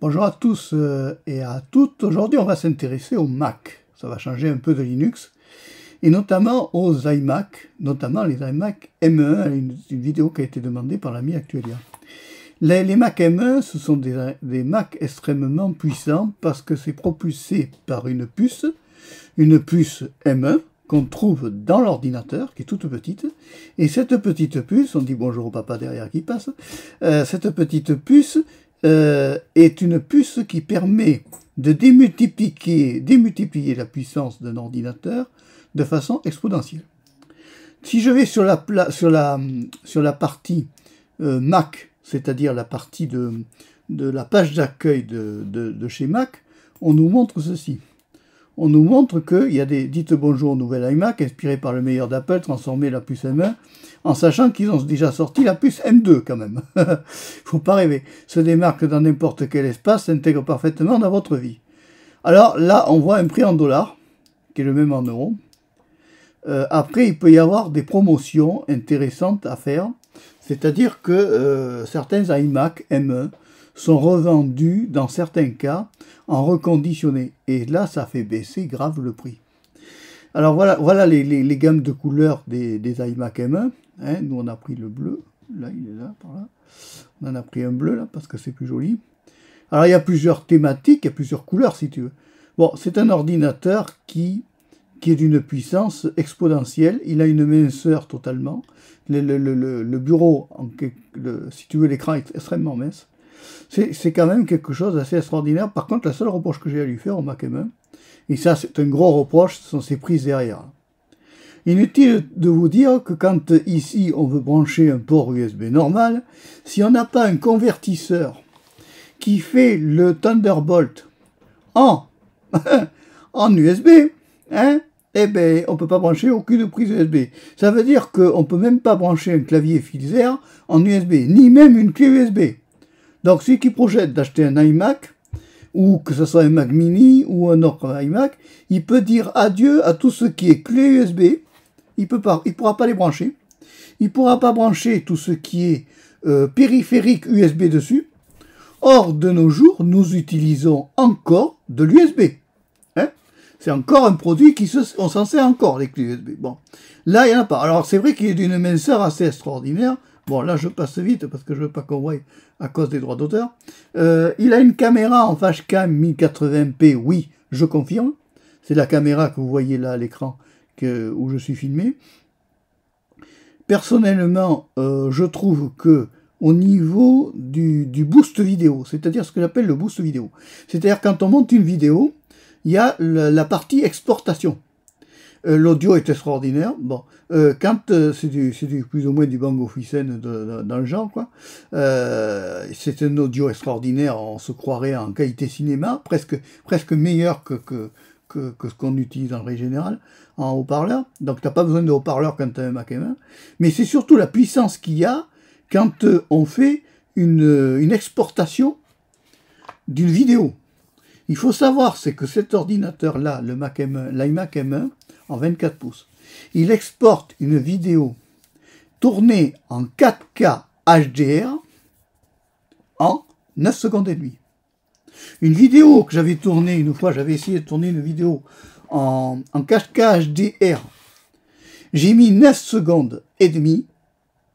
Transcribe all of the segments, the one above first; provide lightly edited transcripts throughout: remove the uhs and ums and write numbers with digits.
Bonjour à tous et à toutes. Aujourd'hui, on va s'intéresser au Mac. Ça va changer un peu de Linux et notamment aux iMac, notamment les iMac M1, une vidéo qui a été demandée par l'ami Actuelia. Les Mac M1, ce sont des Mac extrêmement puissants parce que c'est propulsé par une puce M1 qu'on trouve dans l'ordinateur, qui est toute petite. Et cette petite puce, on dit bonjour au papa derrière qui passe, cette petite puce est une puce qui permet de démultiplier la puissance d'un ordinateur de façon exponentielle. Si je vais sur la partie Mac, c'est-à-dire la partie de la page d'accueil de chez Mac, on nous montre ceci. On nous montre qu'il y a des dites bonjour nouvelle iMac, inspiré par le meilleur d'Apple, transformer la puce M1, en sachant qu'ils ont déjà sorti la puce M2 quand même. Faut pas rêver. Se démarque dans n'importe quel espace, s'intègre parfaitement dans votre vie. Alors là, on voit un prix en dollars, qui est le même en euros. Après, il peut y avoir des promotions intéressantes à faire. C'est-à-dire que certains iMac M1 sont revendus, dans certains cas, en reconditionné. Et là, ça fait baisser grave le prix. Alors voilà les gammes de couleurs des iMac M1. Hein, nous, on a pris le bleu. Là, il est là, par là. On en a pris un bleu, là, parce que c'est plus joli. Alors, il y a plusieurs thématiques, il y a plusieurs couleurs, si tu veux. Bon, c'est un ordinateur qui est d'une puissance exponentielle. Il a une minceur totalement. Le bureau, si tu veux, l'écran est extrêmement mince. C'est quand même quelque chose d'assez extraordinaire. Par contre, la seule reproche que j'ai à lui faire au Mac M1, et ça c'est un gros reproche, ce sont ses prises derrière. Inutile de vous dire que quand ici on veut brancher un port USB normal, si on n'a pas un convertisseur qui fait le Thunderbolt en USB, hein, eh ben, on ne peut pas brancher aucune prise USB. Ça veut dire qu'on ne peut même pas brancher un clavier Philips en USB, ni même une clé USB. Donc, celui qui projette d'acheter un iMac, ou que ce soit un Mac mini ou un autre iMac, il peut dire adieu à tout ce qui est clé USB. Il pourra pas les brancher. Il ne pourra pas brancher tout ce qui est périphérique USB dessus. Or, de nos jours, nous utilisons encore de l'USB. Hein, c'est encore un produit on s'en sert encore, les clés USB. Bon, là, il n'y en a pas. Alors, c'est vrai qu'il est d'une minceur assez extraordinaire. Bon, là, je passe vite parce que je ne veux pas qu'on voie à cause des droits d'auteur. Il a une caméra en Fashcam 1080p, oui, je confirme. C'est la caméra que vous voyez là à l'écran où je suis filmé. Personnellement, je trouve que au niveau du boost vidéo, c'est-à-dire ce que j'appelle le boost vidéo, c'est-à-dire quand on monte une vidéo, il y a la partie exportation. L'audio est extraordinaire. Bon, quand c'est du plus ou moins du Bang Olufsen dans le genre, quoi. C'est un audio extraordinaire. On se croirait en qualité cinéma, presque meilleur que ce qu'on utilise en règle générale en haut-parleur. Donc, t'as pas besoin de haut-parleur quand tu as un Mac M1. Mais c'est surtout la puissance qu'il y a quand on fait une exportation d'une vidéo. Il faut savoir, c'est que cet ordinateur-là, l'iMac M1, en 24 pouces, il exporte une vidéo tournée en 4K HDR en 9 secondes et demie. Une vidéo que j'avais tournée une fois, j'avais essayé de tourner une vidéo en 4K HDR. J'ai mis 9 secondes et demie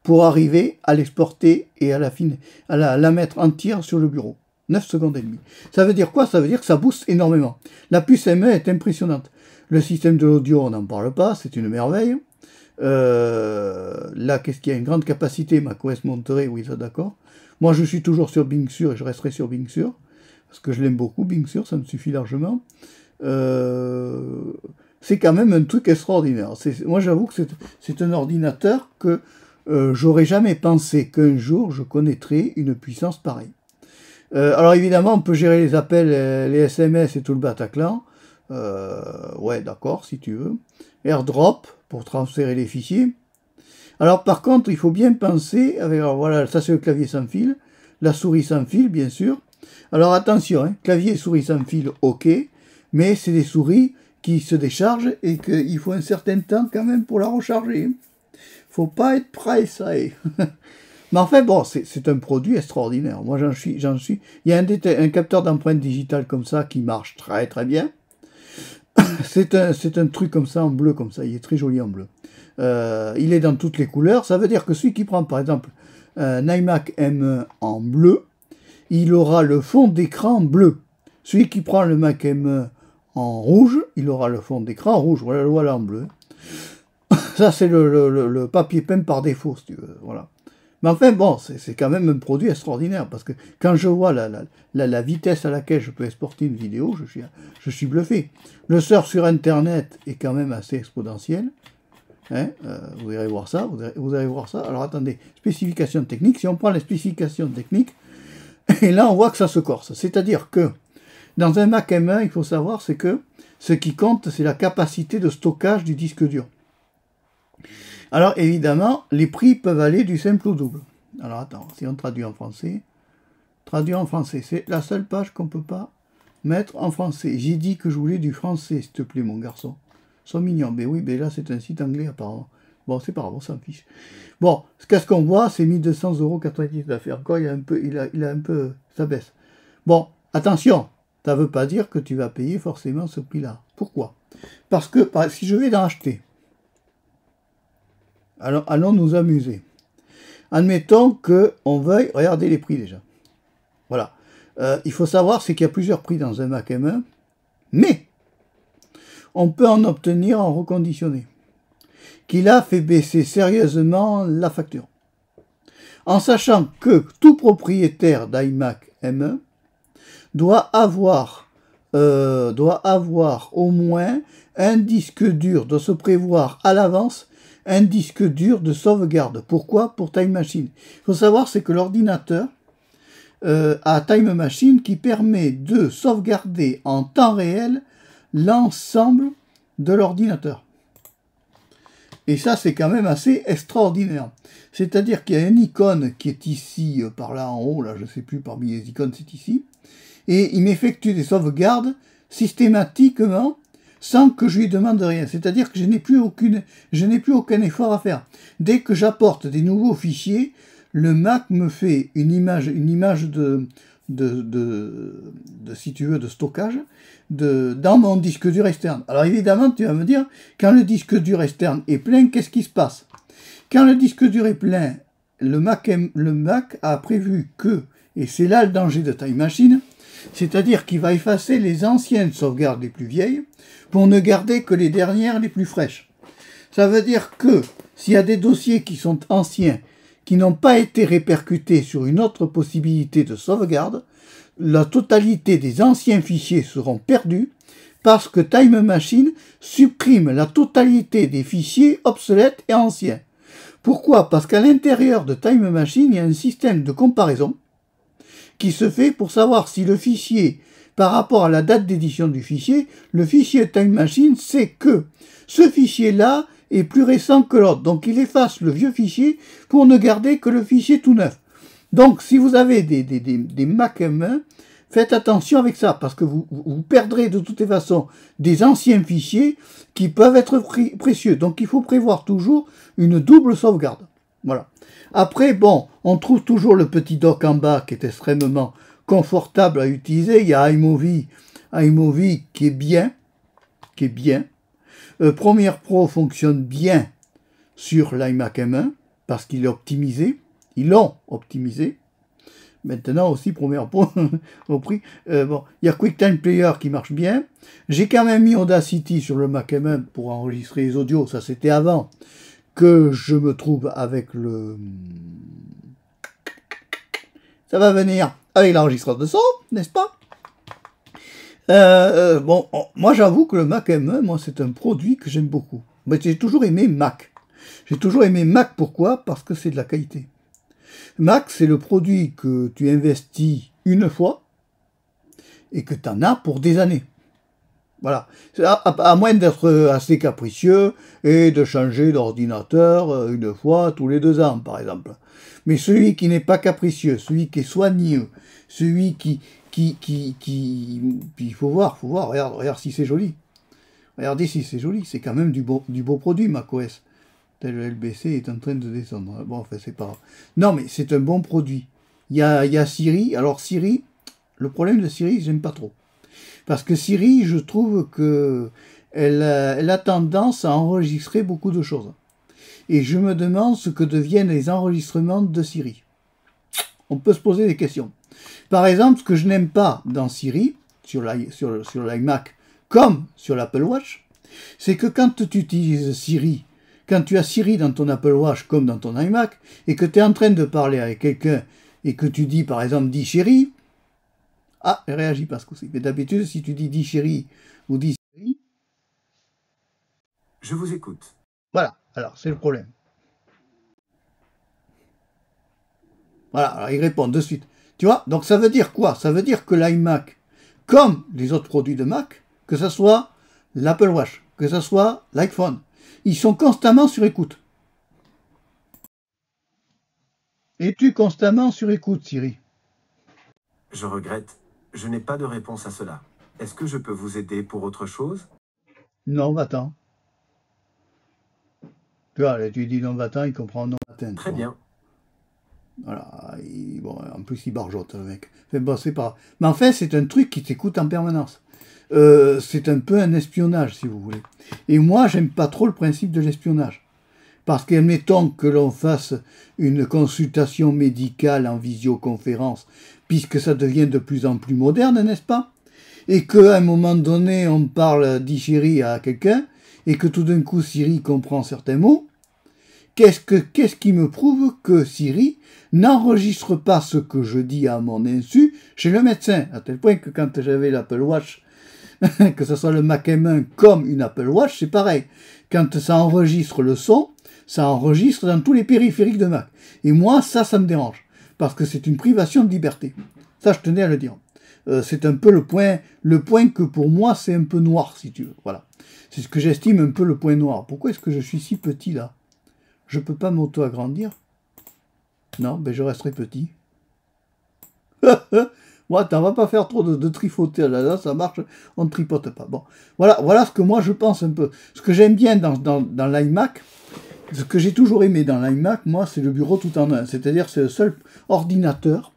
pour arriver à l'exporter et à la mettre entière sur le bureau. 9 secondes et demie. Ça veut dire quoi? Ça veut dire que ça booste énormément. La puce M1 est impressionnante. Le système de l'audio, on n'en parle pas, c'est une merveille. Là, qu'est-ce qu'il y a? Une grande capacité, macOS Monterey, oui, ça d'accord. Moi, je suis toujours sur Bing Sur et je resterai sur Bing Sur, parce que je l'aime beaucoup, Bing Sur, ça me suffit largement. C'est quand même un truc extraordinaire. Moi, j'avoue que c'est un ordinateur que j'aurais jamais pensé qu'un jour je connaîtrais une puissance pareille. Alors évidemment, on peut gérer les appels, les SMS et tout le Bataclan. Ouais, d'accord, si tu veux. AirDrop, pour transférer les fichiers. Alors par contre, il faut bien penser, alors voilà, ça c'est le clavier sans fil, la souris sans fil, bien sûr. Alors attention, hein, clavier et souris sans fil, ok, mais c'est des souris qui se déchargent et qu'il faut un certain temps quand même pour la recharger. Faut pas être pressé. Mais enfin, bon, c'est un produit extraordinaire. Moi, j'en suis. Il y a un capteur d'empreinte digitale comme ça qui marche très très bien. C'est un truc comme ça, en bleu, comme ça. Il est très joli en bleu. Il est dans toutes les couleurs. Ça veut dire que celui qui prend, par exemple, un iMac M1 en bleu, il aura le fond d'écran bleu. Celui qui prend le Mac M1 en rouge, il aura le fond d'écran rouge. Voilà en bleu. Ça, c'est le papier peint par défaut, si tu veux. Voilà. Mais enfin, bon, c'est quand même un produit extraordinaire, parce que quand je vois la vitesse à laquelle je peux exporter une vidéo, je suis bluffé. Le surf sur Internet est quand même assez exponentiel. Hein, vous irez voir ça, vous allez voir ça. Alors attendez, spécifications techniques. Si on prend les spécifications techniques, et là on voit que ça se corse. C'est-à-dire que dans un Mac M1, il faut savoir, c'est que ce qui compte, c'est la capacité de stockage du disque dur. Alors évidemment, les prix peuvent aller du simple au double. Alors attends, si on traduit en français, c'est la seule page qu'on ne peut pas mettre en français. J'ai dit que je voulais du français, s'il te plaît, mon garçon. Ils sont mignons, mais oui, mais là c'est un site anglais apparemment. Bon, c'est pas grave, on s'en fiche. Bon, qu'est-ce qu'on voit, c'est 1200,90 € d'affaires. Encore, il a un peu, ça baisse. Bon, attention, ça ne veut pas dire que tu vas payer forcément ce prix-là. Pourquoi? Parce que si je vais en acheter, alors allons nous amuser. Admettons qu'on veuille regarder les prix déjà. Voilà. Il faut savoir, c'est qu'il y a plusieurs prix dans un Mac M1, mais on peut en obtenir en reconditionné, qui là fait baisser sérieusement la facture. En sachant que tout propriétaire d'iMac M1 doit avoir au moins un disque dur, doit se prévoir à l'avance un disque dur de sauvegarde. Pourquoi? Pour Time Machine. Il faut savoir, c'est que l'ordinateur a Time Machine qui permet de sauvegarder en temps réel l'ensemble de l'ordinateur. Et ça, c'est quand même assez extraordinaire. C'est-à-dire qu'il y a une icône qui est ici, par là en haut, là, je ne sais plus, parmi les icônes, c'est ici. Et il m'effectue des sauvegardes systématiquement sans que je lui demande rien. C'est-à-dire que je n'ai plus aucun effort à faire. Dès que j'apporte des nouveaux fichiers, le Mac me fait une image si tu veux, de stockage dans mon disque dur externe. Alors évidemment, tu vas me dire, quand le disque dur externe est plein, qu'est-ce qui se passe? Quand le disque dur est plein, le Mac a prévu que, et c'est là le danger de Time Machine, c'est-à-dire qu'il va effacer les anciennes sauvegardes les plus vieilles pour ne garder que les dernières les plus fraîches. Ça veut dire que s'il y a des dossiers qui sont anciens, qui n'ont pas été répercutés sur une autre possibilité de sauvegarde, la totalité des anciens fichiers seront perdus parce que Time Machine supprime la totalité des fichiers obsolètes et anciens. Pourquoi? Parce qu'à l'intérieur de Time Machine, il y a un système de comparaison qui se fait pour savoir si le fichier, par rapport à la date d'édition du fichier, le fichier Time Machine sait que ce fichier-là est plus récent que l'autre. Donc il efface le vieux fichier pour ne garder que le fichier tout neuf. Donc si vous avez des Mac M1, faites attention avec ça, parce que vous perdrez de toutes les façons des anciens fichiers qui peuvent être précieux. Donc il faut prévoir toujours une double sauvegarde. Voilà. Après, bon, on trouve toujours le petit dock en bas qui est extrêmement confortable à utiliser. Il y a iMovie qui est bien. Premiere Pro fonctionne bien sur l'iMac M1 parce qu'il est optimisé. Ils l'ont optimisé. Maintenant aussi Premiere Pro au prix. Bon, il y a QuickTime Player qui marche bien. J'ai quand même mis Audacity sur le Mac M1 pour enregistrer les audios. Ça, c'était avant que je me trouve avec le... Ça va venir avec l'enregistreur de son, n'est-ce pas? Bon, moi j'avoue que le Mac M1, moi c'est un produit que j'aime beaucoup. Mais j'ai toujours aimé Mac. J'ai toujours aimé Mac, pourquoi? Parce que c'est de la qualité. Mac, c'est le produit que tu investis une fois et que tu en as pour des années. Voilà. À moins d'être assez capricieux et de changer d'ordinateur une fois tous les 2 ans, par exemple. Mais celui qui n'est pas capricieux, celui qui est soigneux, celui qui il faut voir, regarde si c'est joli. Regardez si c'est joli, c'est quand même du beau produit, macOS. Le LBC est en train de descendre. Bon, enfin, c'est pas grave. Non, mais c'est un bon produit. Il y a Siri. Alors, Siri, le problème de Siri, j'aime pas trop. Parce que Siri, je trouve que elle a tendance à enregistrer beaucoup de choses. Et je me demande ce que deviennent les enregistrements de Siri. On peut se poser des questions. Par exemple, ce que je n'aime pas dans Siri, sur l'iMac, comme sur l'Apple Watch, c'est que quand tu utilises Siri, quand tu as Siri dans ton Apple Watch comme dans ton iMac, et que tu es en train de parler avec quelqu'un, et que tu dis, par exemple, dis chérie, ah, elle réagit pas ce coup-ci. Mais d'habitude, si tu dis chérie ou dis Siri, je vous écoute. Voilà, alors c'est le problème. Voilà, alors il répond de suite. Tu vois, donc ça veut dire quoi? Ça veut dire que l'iMac, comme les autres produits de Mac, que ce soit l'Apple Watch, que ce soit l'iPhone, ils sont constamment sur écoute. Es-tu constamment sur écoute, Siri? Je regrette, je n'ai pas de réponse à cela. Est-ce que je peux vous aider pour autre chose? Non, va-t'en. Tu vois, là, tu dis non, va-t'en, il comprend non, va-t'en. Très bien. Voilà, bon, en plus il barjote, le mec. Enfin, bon, c'est pas... Mais en fait, c'est un truc qui t'écoute en permanence. C'est un peu un espionnage, si vous voulez. Et moi, j'aime pas trop le principe de l'espionnage. Parce qu'admettons que l'on fasse une consultation médicale en visioconférence, puisque ça devient de plus en plus moderne, n'est-ce pas? Et qu'à un moment donné, on parle d'Ichiri à quelqu'un, et que tout d'un coup Siri comprend certains mots, qu'est-ce qui me prouve que Siri n'enregistre pas ce que je dis à mon insu chez le médecin? À tel point que quand j'avais l'Apple Watch, que ce soit le Mac M1 comme une Apple Watch, c'est pareil. Quand ça enregistre le son, ça enregistre dans tous les périphériques de Mac. Et moi, ça me dérange. Parce que c'est une privation de liberté. Ça, je tenais à le dire. C'est un peu le point que pour moi, c'est un peu noir, si tu veux. Voilà. C'est ce que j'estime un peu le point noir. Pourquoi est-ce que je suis si petit, là? Je peux pas m'auto-agrandir? Non, ben je resterai petit. Moi, t'en vas pas faire trop de tripoter là, ça marche, on ne tripote pas. Bon, voilà ce que moi je pense un peu. Ce que j'aime bien dans l'iMac, ce que j'ai toujours aimé dans l'iMac, moi, c'est le bureau tout en un. C'est-à-dire, c'est le seul ordinateur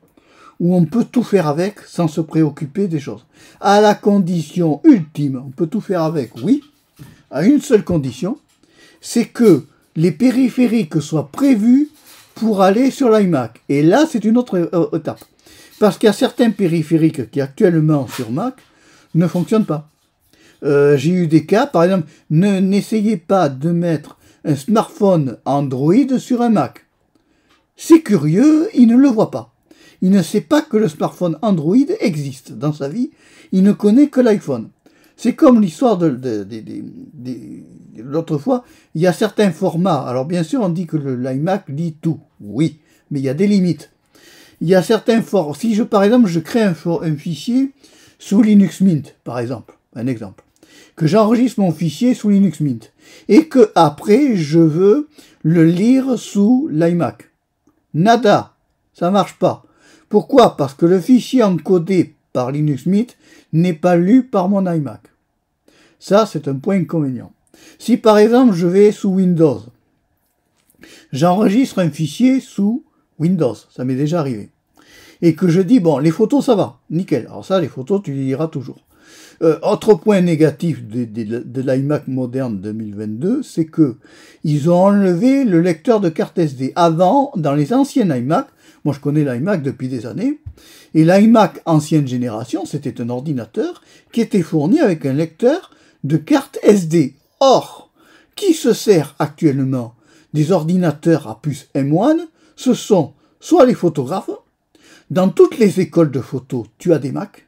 où on peut tout faire avec sans se préoccuper des choses. À la condition ultime, on peut tout faire avec, oui, à une seule condition, c'est que les périphériques soient prévus pour aller sur l'iMac. Et là, c'est une autre étape. Parce qu'il y a certains périphériques qui actuellement sur Mac ne fonctionnent pas. J'ai eu des cas, par exemple, n'essayez pas de mettre un smartphone Android sur un Mac. C'est curieux, il ne le voit pas. Il ne sait pas que le smartphone Android existe dans sa vie, il ne connaît que l'iPhone. C'est comme l'histoire de l'autre fois, il y a certains formats. Alors bien sûr, on dit que l'iMac lit tout. Oui, mais il y a des limites. Il y a certains formats. Si par exemple, je crée un fichier sous Linux Mint, par exemple, un exemple, que j'enregistre mon fichier sous Linux Mint, et que après je veux le lire sous l'iMac. Nada, ça marche pas. Pourquoi? Parce que le fichier encodé par Linux Mint n'est pas lu par mon iMac. Ça, c'est un point inconvénient. Si par exemple je vais sous Windows, j'enregistre un fichier sous Windows, ça m'est déjà arrivé, et que je dis, bon, les photos ça va, nickel. Alors ça, les photos, tu les liras toujours. Autre point négatif de l'iMac moderne 2022, c'est que ils ont enlevé le lecteur de carte SD. Avant, dans les anciennes iMac, moi je connais l'iMac depuis des années, et l'iMac ancienne génération, c'était un ordinateur qui était fourni avec un lecteur de carte SD. Or, qui se sert actuellement des ordinateurs à puce M1, ce sont soit les photographes. Dans toutes les écoles de photo, tu as des Mac.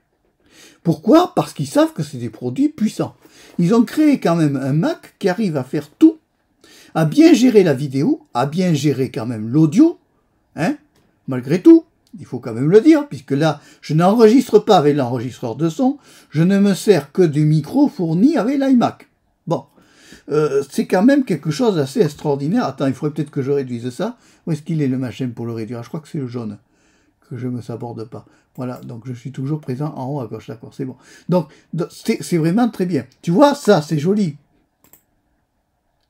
Pourquoi? Parce qu'ils savent que c'est des produits puissants. Ils ont créé quand même un Mac qui arrive à faire tout, à bien gérer la vidéo, à bien gérer quand même l'audio, hein, malgré tout. Il faut quand même le dire, puisque là, je n'enregistre pas avec l'enregistreur de son, je ne me sers que du micro fourni avec l'iMac. Bon, c'est quand même quelque chose d'assez extraordinaire. Attends, il faudrait peut-être que je réduise ça. Où est-ce qu'il est le machin pour le réduire? Je crois que c'est le jaune, que je ne me saborde pas. Voilà, donc je suis toujours présent en haut à gauche, d'accord, c'est bon. Donc, c'est vraiment très bien. Tu vois, ça, c'est joli.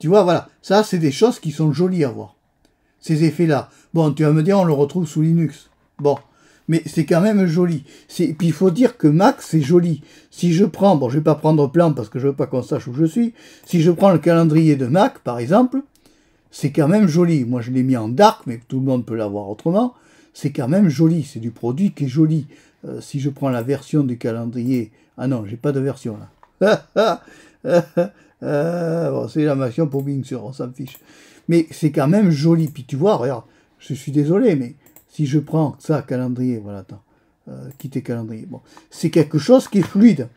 Tu vois, voilà. Ça, c'est des choses qui sont jolies à voir. Ces effets-là. Bon, tu vas me dire, on le retrouve sous Linux. Bon. Mais c'est quand même joli. Puis il faut dire que Mac, c'est joli. Si je prends, bon, je vais pas prendre plan parce que je veux pas qu'on sache où je suis. Si je prends le calendrier de Mac, par exemple, c'est quand même joli. Moi, je l'ai mis en dark, mais tout le monde peut l'avoir autrement. C'est quand même joli. C'est du produit qui est joli. Si je prends la version du calendrier... Ah non, j'ai pas de version, là. Bon, c'est la version pour Bing Sur, on s'en fiche. Mais c'est quand même joli. Puis tu vois, regarde, je suis désolé, mais si je prends ça, calendrier, voilà, attends, quitter calendrier. Bon, c'est quelque chose qui est fluide.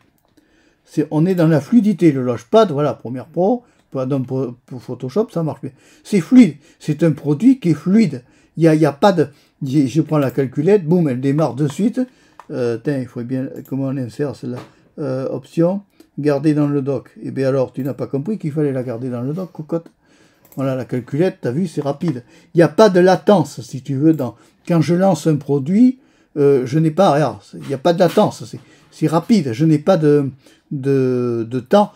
On est dans la fluidité. Le Launchpad, voilà, Premiere Pro, pour Photoshop, ça marche bien. C'est fluide. C'est un produit qui est fluide. Il y a pas de... Je prends la calculette, boum, elle démarre de suite. Tiens, il faut bien... Comment on insère celle-là option, garder dans le doc. Eh bien alors, tu n'as pas compris qu'il fallait la garder dans le doc, cocotte. Voilà, la calculette, tu as vu, c'est rapide. Il n'y a pas de latence, si tu veux. Quand je lance un produit, je n'ai pas... Regarde, il n'y a pas de latence. C'est rapide. Je n'ai pas de temps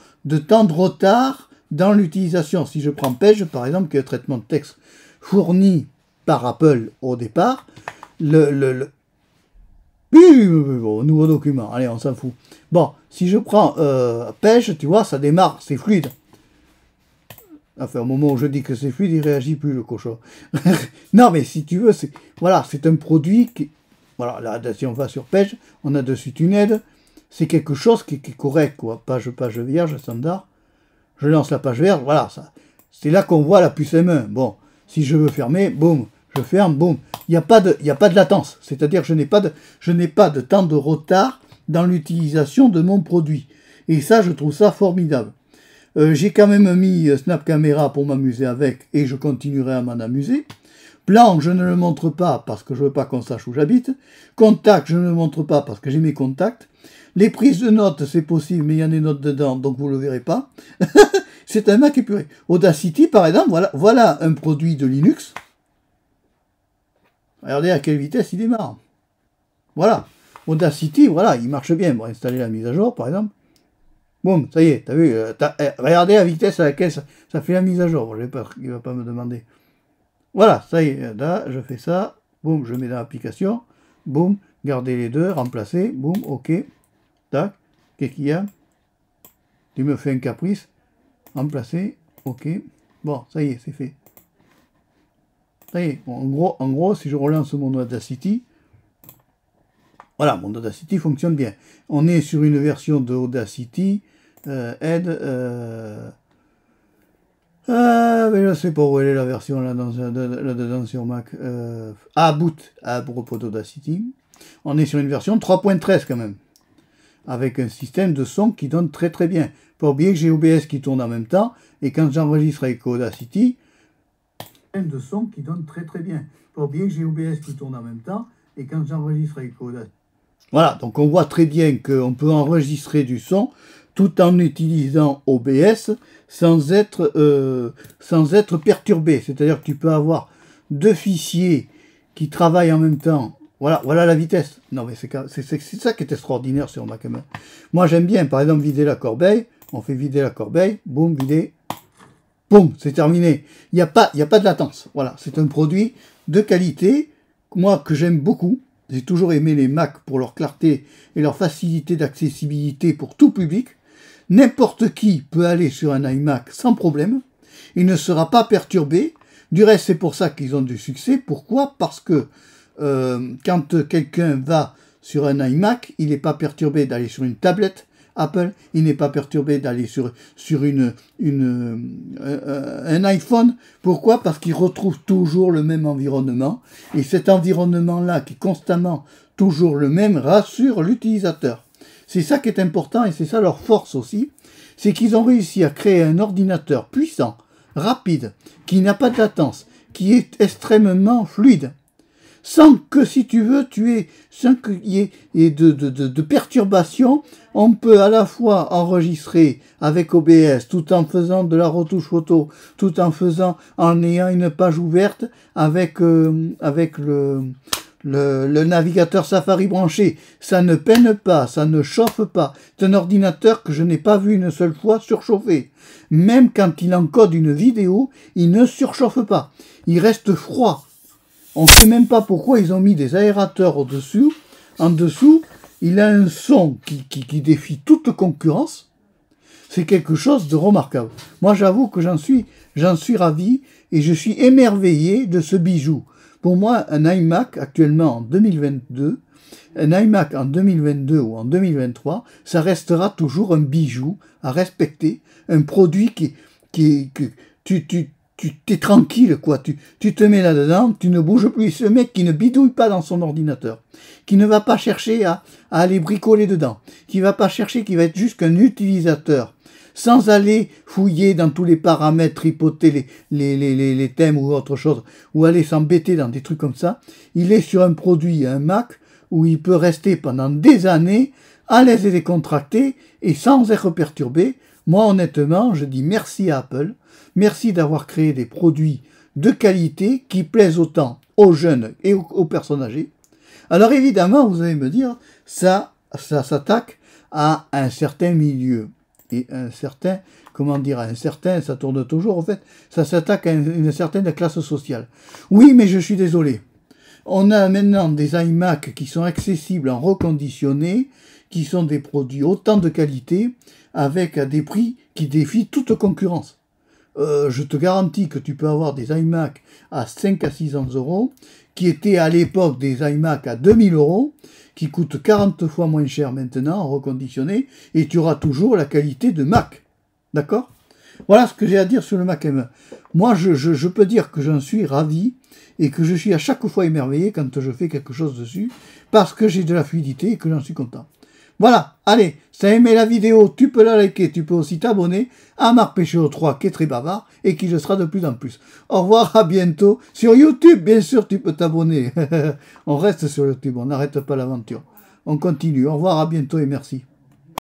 de retard dans l'utilisation. Si je prends Page, par exemple, qui est un traitement de texte fourni par Apple au départ, nouveau document, allez, on s'en fout. Bon, si je prends Page, tu vois, ça démarre, c'est fluide. Enfin, au moment où je dis que c'est fluide, il réagit plus, le cochon. Non, mais si tu veux, voilà, c'est un produit qui... Voilà, là, si on va sur Page, on a de suite une aide. C'est quelque chose qui est correct, quoi. Page vierge, standard. Je lance la page vierge, voilà, ça. C'est là qu'on voit la puce M1. Bon, si je veux fermer, boum, je ferme, boum. Il n'y a pas de latence. C'est-à-dire que je n'ai pas de temps de retard dans l'utilisation de mon produit. Et ça, je trouve ça formidable. J'ai quand même mis Snap Camera pour m'amuser avec, et je continuerai à m'en amuser. Plan, je ne le montre pas parce que je ne veux pas qu'on sache où j'habite. Contact, je ne le montre pas parce que j'ai mes contacts. Les prises de notes, c'est possible, mais il y a des notes dedans, donc vous ne le verrez pas. C'est un Mac épuré. Audacity, par exemple, voilà un produit de Linux. Regardez à quelle vitesse il démarre. Voilà. Audacity, voilà, il marche bien. Bon, installer la mise à jour, par exemple. Boum, ça y est, t'as vu, regardez la vitesse à laquelle ça fait la mise à jour. Bon, il ne va pas me demander. Voilà, ça y est, là, je fais ça. Boum, je mets dans l'application. Boum, garder les deux, remplacer. Boum, ok. Tac, qu'est-ce qu'il y a? Tu me fais un caprice. Remplacer, ok. Bon, ça y est, c'est fait. Ça y est, bon, en gros, si je relance mon Audacity, voilà, mon Audacity fonctionne bien. On est sur une version de Audacity, mais je sais pas où elle est la version là-dedans sur Mac. Boot, à propos d'Audacity. On est sur une version 3.13 quand même, avec un système de son qui donne très très bien. Pas oublier que j'ai OBS qui tourne en même temps, et quand j'enregistre avec Audacity, système de son qui donne très très bien. Pas oublier que j'ai OBS qui tourne en même temps, et quand j'enregistre avec Audacity. Voilà, donc on voit très bien qu'on peut enregistrer du son tout en utilisant OBS sans être perturbé. C'est-à-dire que tu peux avoir deux fichiers qui travaillent en même temps. Voilà la vitesse. Non, mais c'est ça qui est extraordinaire sur Mac. Moi, j'aime bien, par exemple, vider la corbeille. On fait vider la corbeille. Boum, vider. Boum, c'est terminé. Il n'y a pas de latence. Voilà, c'est un produit de qualité, moi, que j'aime beaucoup. J'ai toujours aimé les Mac pour leur clarté et leur facilité d'accessibilité pour tout public. N'importe qui peut aller sur un iMac sans problème. Il ne sera pas perturbé. Du reste, c'est pour ça qu'ils ont du succès. Pourquoi? Parce que quand quelqu'un va sur un iMac, il n'est pas perturbé d'aller sur une tablette Apple, il n'est pas perturbé d'aller sur un iPhone. Pourquoi? Parce qu'il retrouve toujours le même environnement. Et cet environnement-là, qui est constamment toujours le même, rassure l'utilisateur. C'est ça qui est important et c'est ça leur force aussi. C'est qu'ils ont réussi à créer un ordinateur puissant, rapide, qui n'a pas de latence, qui est extrêmement fluide. Sans que, si tu veux, sans qu'il y ait de perturbations, on peut à la fois enregistrer avec OBS, tout en faisant de la retouche photo, tout en ayant une page ouverte avec le le navigateur Safari branché, ça ne peine pas, ça ne chauffe pas. C'est un ordinateur que je n'ai pas vu une seule fois surchauffer. Même quand il encode une vidéo, il ne surchauffe pas. Il reste froid. On ne sait même pas pourquoi ils ont mis des aérateurs au-dessus. En dessous, il a un son qui défie toute concurrence. C'est quelque chose de remarquable. Moi, j'avoue que j'en suis ravi et je suis émerveillé de ce bijou. Pour moi, un iMac actuellement en 2022, un iMac en 2022 ou en 2023, ça restera toujours un bijou à respecter, un produit qui tu t'es tranquille, quoi. Tu te mets là-dedans, tu ne bouges plus. Ce mec qui ne bidouille pas dans son ordinateur, qui ne va pas chercher à aller bricoler dedans, qui va pas chercher, qui va être juste qu'un utilisateur, sans aller fouiller dans tous les paramètres, tripoter les thèmes ou autre chose, ou aller s'embêter dans des trucs comme ça. Il est sur un produit, un Mac, où il peut rester pendant des années, à l'aise et décontracté, et sans être perturbé. Moi, honnêtement, je dis merci à Apple. Merci d'avoir créé des produits de qualité qui plaisent autant aux jeunes et aux personnes âgées. Alors évidemment, vous allez me dire, ça s'attaque à un certain milieu. Et un certain, ça tourne toujours, en fait, ça s'attaque à une certaine classe sociale. Oui, mais je suis désolé. On a maintenant des iMac qui sont accessibles en reconditionné, qui sont des produits autant de qualité, avec des prix qui défient toute concurrence. Je te garantis que tu peux avoir des iMac à 5 à 600 euros, qui étaient à l'époque des iMac à 2000 euros, qui coûtent 40 fois moins cher maintenant en reconditionné, et tu auras toujours la qualité de Mac. D'accord? Voilà ce que j'ai à dire sur le Mac M1. Moi, je peux dire que j'en suis ravi, et que je suis à chaque fois émerveillé quand je fais quelque chose dessus, parce que j'ai de la fluidité et que j'en suis content. Voilà, allez, si tu as aimé la vidéo, tu peux la liker, tu peux aussi t'abonner à Marc Péchaud 3 qui est très bavard et qui le sera de plus en plus. Au revoir, à bientôt. Sur YouTube, bien sûr, tu peux t'abonner. On reste sur YouTube, on n'arrête pas l'aventure. On continue. Au revoir, à bientôt et merci.